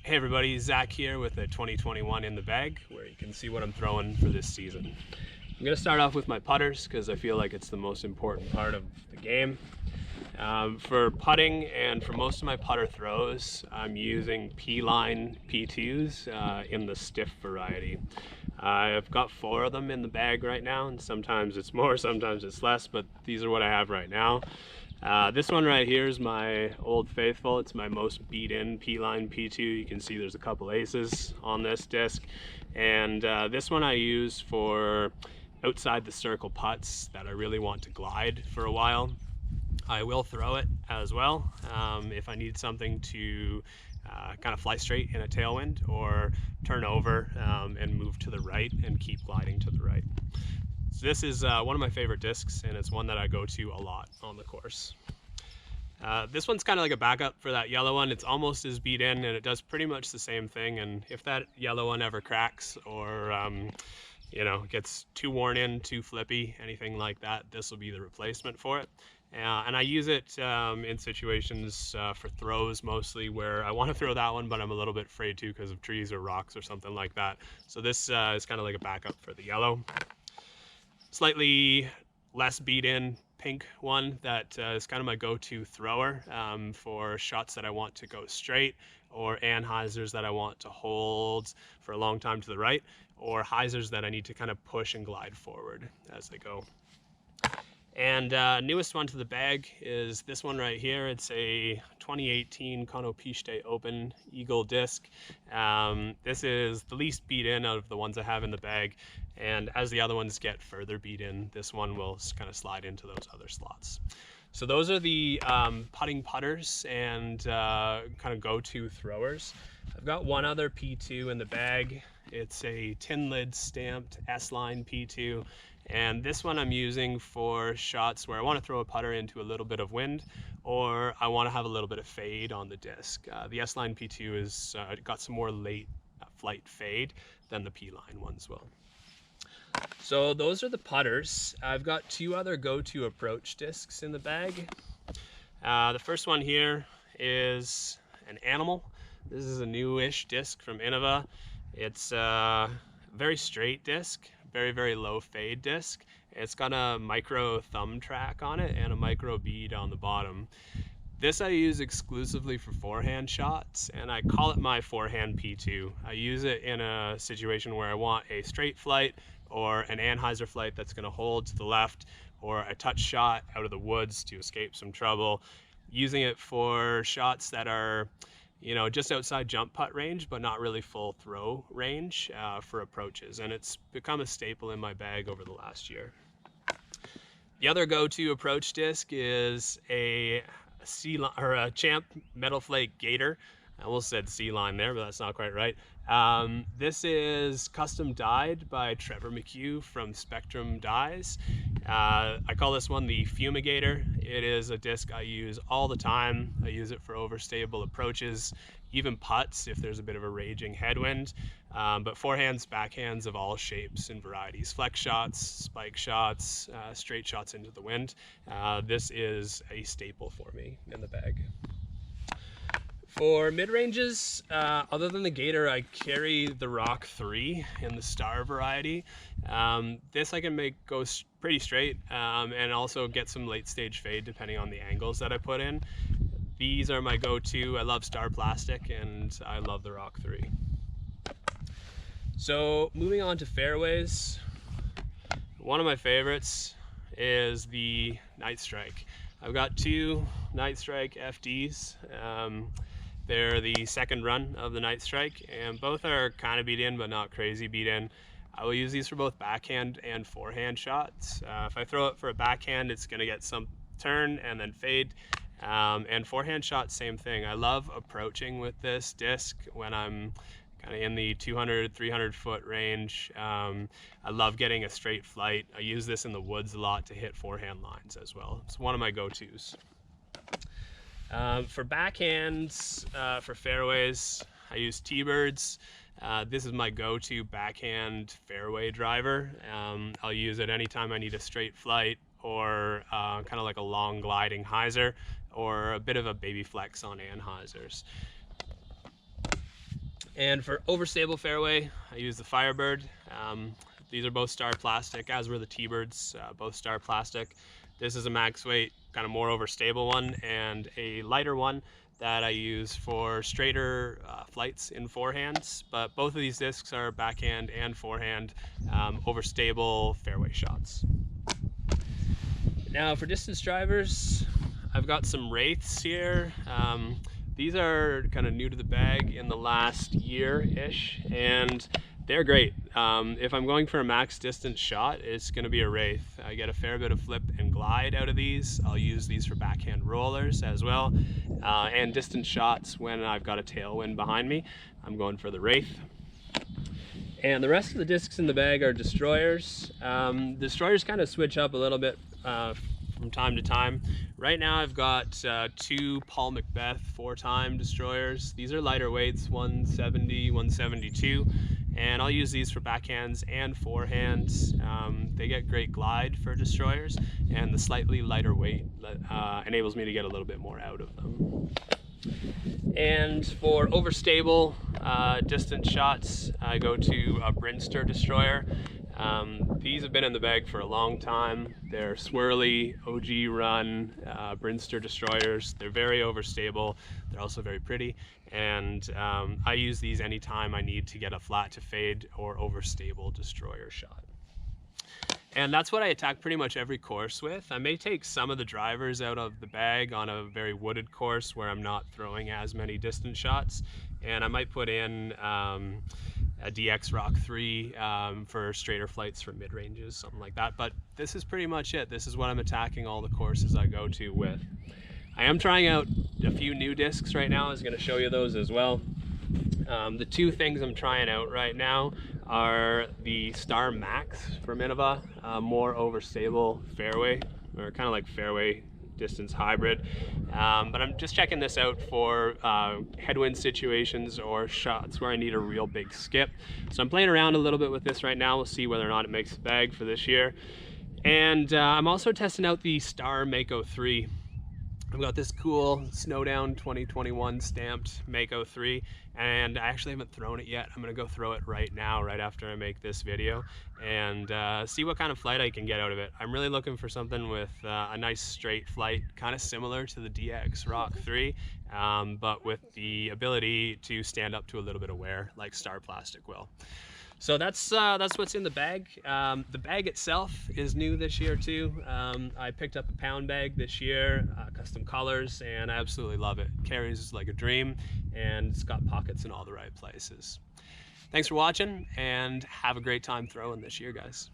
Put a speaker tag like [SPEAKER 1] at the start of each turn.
[SPEAKER 1] Hey everybody, Zach here with a 2021 in the bag, where you can see what I'm throwing for this season. I'm going to start off with my putters because I feel like it's the most important part of the game. For putting and for most of my putter throws, I'm using P-line P2s in the stiff variety. I've got 4 of them in the bag right now, and sometimes it's more, sometimes it's less, but these are what I have right now. This one right here is my Old Faithful. It's my most beat in P-line P2. You can see there's a couple aces on this disc. And this one I use for outside the circle putts that I really want to glide for a while. I will throw it as well if I need something to kind of fly straight in a tailwind or turn over and move to the right and keep gliding to the right. So this is one of my favorite discs, and it's one that I go to a lot on the course. This one's kind of like a backup for that yellow one. It's almost as beat in, and it does pretty much the same thing. And if that yellow one ever cracks or gets too worn in, too flippy, anything like that, this will be the replacement for it. And I use it in situations for throws mostly where I want to throw that one, but I'm a little bit afraid to because of trees or rocks or something like that. So this is kind of like a backup for the yellow. Slightly less beat in pink one that is kind of my go-to thrower for shots that I want to go straight, or anhyzers that I want to hold for a long time to the right, or hyzers that I need to kind of push and glide forward as they go. And newest one to the bag is this one right here. It's a 2018 Konopiste Open Eagle disc. This is the least beat in out of the ones I have in the bag, and as the other ones get further beat in, this one will kind of slide into those other slots. So those are the putting putters and kind of go-to throwers. I've got one other P2 in the bag. It's a tin lid stamped S-line P2. And this one I'm using for shots where I want to throw a putter into a little bit of wind, or I want to have a little bit of fade on the disc. The S-line P2 has got some more late flight fade than the P-line ones will. So those are the putters. I've got 2 other go-to approach discs in the bag. The first one here is an Animal. This is a newish disc from Innova. It's a very straight disc, very low fade disc. It's got a micro thumb track on it and a micro bead on the bottom. This I use exclusively for forehand shots, and I call it my forehand P2. I use it in a situation where I want a straight flight or an anhyzer flight that's going to hold to the left, or a touch shot out of the woods to escape some trouble. Using it for shots that are just outside jump putt range, but not really full throw range for approaches. And it's become a staple in my bag over the last year. The other go-to approach disc is a Champ Metal Flake Gator. I almost said C-line there, but that's not quite right. This is custom dyed by Trevor McHugh from Spectrum Dyes. I call this one the Fumigator. It is a disc I use all the time. I use it for overstable approaches, even putts if there's a bit of a raging headwind, but forehands, backhands of all shapes and varieties, flex shots, spike shots, straight shots into the wind. This is a staple for me in the bag. For mid-ranges, other than the Gator, I carry the Rock 3 in the Star variety. This I can make go pretty straight and also get some late stage fade depending on the angles that I put in. These are my go-to. I love Star Plastic and I love the Rock 3. So moving on to fairways, one of my favorites is the Night Strike. I've got 2 Night Strike FDs. They're the second run of the Night Strike, and both are kind of beat in, but not crazy beat in. I will use these for both backhand and forehand shots. If I throw it for a backhand, it's going to get some turn and then fade. And forehand shots, same thing. I love approaching with this disc when I'm kind of in the 200, 300 foot range. I love getting a straight flight. I use this in the woods a lot to hit forehand lines as well. It's one of my go-tos. For backhands, for fairways, I use T-Birds. This is my go-to backhand fairway driver. I'll use it anytime I need a straight flight or kind of like a long gliding hyzer or a bit of a baby flex on anhyzers. And for overstable fairway, I use the Firebird. These are both Star Plastic, as were the T-Birds, both Star Plastic. This is a max weight, kind of more overstable one, and a lighter one that I use for straighter flights in forehands. But both of these discs are backhand and forehand overstable fairway shots. Now for distance drivers, I've got some Wraiths here. These are kind of new to the bag in the last year-ish, and they're great. If I'm going for a max distance shot, it's going to be a Wraith. I get a fair bit of flip and glide out of these. I'll use these for backhand rollers as well. And distance shots when I've got a tailwind behind me, I'm going for the Wraith. And the rest of the discs in the bag are Destroyers. Destroyers kind of switch up a little bit from time to time. Right now I've got two Paul Macbeth 4-time Destroyers. These are lighter weights, 170, 172, and I'll use these for backhands and forehands. They get great glide for Destroyers, and the slightly lighter weight enables me to get a little bit more out of them. And for overstable distance shots, I go to a Brinster Destroyer. These have been in the bag for a long time. They're swirly, OG run Brinster Destroyers. They're very overstable. They're also very pretty. And I use these anytime I need to get a flat to fade or overstable destroyer shot. And that's what I attack pretty much every course with. I may take some of the drivers out of the bag on a very wooded course where I'm not throwing as many distance shots. And I might put in a DX Rock 3 for straighter flights for mid-ranges, something like that. But this is pretty much it. This is what I'm attacking all the courses I go to with. I am trying out a few new discs right now. I was going to show you those as well. The two things I'm trying out right now are the Star Max from Innova, more overstable fairway, or kind of like fairway distance hybrid. But I'm just checking this out for headwind situations or shots where I need a real big skip. So I'm playing around a little bit with this right now. We'll see whether or not it makes the bag for this year. And I'm also testing out the Star Mako 3. I've got this cool Snowdown 2021 stamped Mako 3, and I actually haven't thrown it yet. I'm gonna go throw it right now, right after I make this video, and see what kind of flight I can get out of it. I'm really looking for something with a nice straight flight, kind of similar to the DX Rock 3, but with the ability to stand up to a little bit of wear, like Star Plastic will. So that's what's in the bag. The bag itself is new this year too. I picked up a pound bag this year, custom colors, and I absolutely love it. It carries like a dream, and it's got pockets in all the right places. Thanks for watching, and have a great time throwing this year, guys.